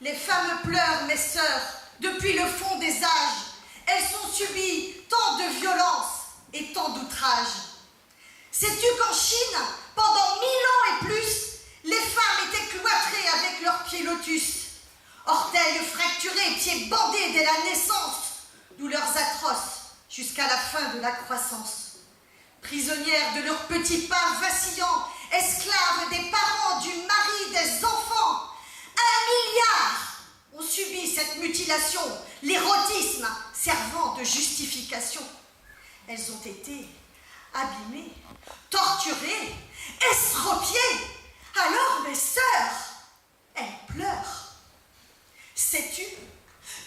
Les femmes pleurent, mes sœurs, depuis le fond des âges. Elles ont subi tant de violences et tant d'outrages. Sais-tu qu'en Chine, pendant 1000 ans et plus, les femmes étaient cloîtrées avec leurs pieds lotus, orteils fracturés, pieds bandés dès la naissance, douleurs atroces jusqu'à la fin de la croissance. Prisonnières de leurs petits pas vacillants, esclaves des parents, du mari, des enfants, 1 milliard ont subi cette mutilation, l'érotisme servant de justification. Elles ont été abîmées, torturées, estropiées. Alors, mes sœurs, elles pleurent. Sais-tu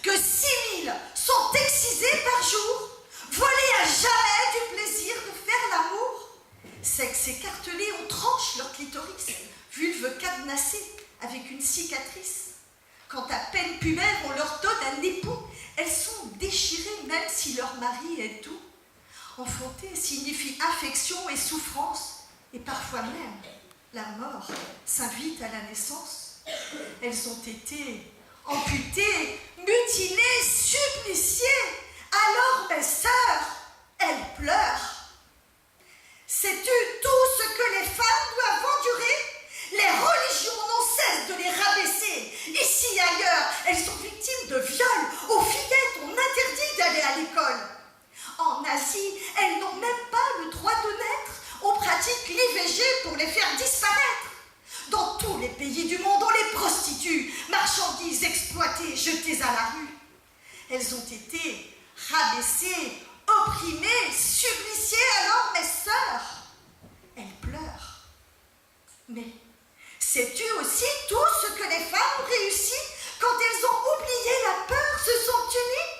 que 6000 sont excisées par jour, volées à jamais du plaisir de faire l'amour? Sexe écartelé, on tranche leur clitoris, vulve cadenassée avec une cicatrice. Quand à peine pubères, on leur donne un époux, elles sont déchirées même si leur mari est doux. Enfanter signifie infection et souffrance, et parfois même la mort s'invite à la naissance. Elles ont été amputées, mutilées, suppliciées. Alors, mes sœurs, elles pleurent. Sais-tu tout ce que les femmes doivent endurer? Les religions n'ont cesse de les rabaisser. Ici et ailleurs, elles sont victimes de viols. Aux fillettes, on interdit d'aller à l'école. En Asie, elles n'ont même pas le droit de naître. On pratique l'IVG pour les faire disparaître. Dans tous les pays du monde, on les prostitue, marchandises exploitées, jetées à la rue. Elles ont été rabaissées, opprimées, suppliciées. Alors, mes sœurs, elles pleurent. Mais sais-tu aussi tout ce que les femmes ont réussi quand elles ont oublié la peur, se sont unies?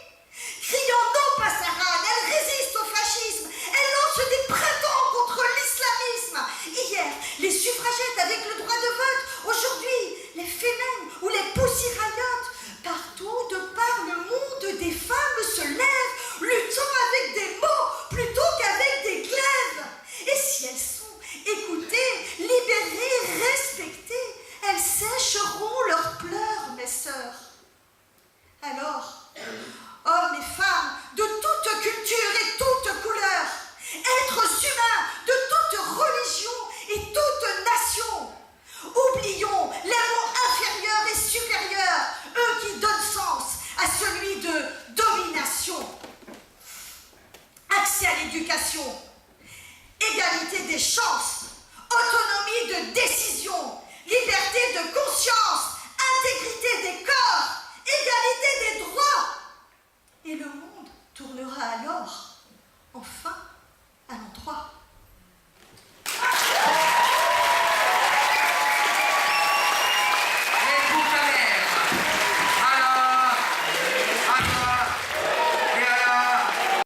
Criant non Passaran, elles résistent au fascisme, elles lancent des printemps contre l'islamisme. Hier, les suffragettes avec le droit de vote, aujourd'hui, les fémènes ou les Pussy Riot. Partout, de par le monde, des femmes se lèvent, luttant avec des mots plutôt qu'avec des glaives. Et si elles sont écoutées, libérées, respectées, elles sécheront leurs pleurs, mes sœurs. Alors, hommes et femmes de toute culture et toute couleur, êtres humains de toute religion et toute nation, oublions les mots inférieurs et supérieurs, eux qui donnent sens à celui de domination. Accès à l'éducation, égalité des chances, autonomie de décision, liberté de conscience, intégrité des corps, égalité des droits. Et le monde tournera alors, enfin, à l'endroit.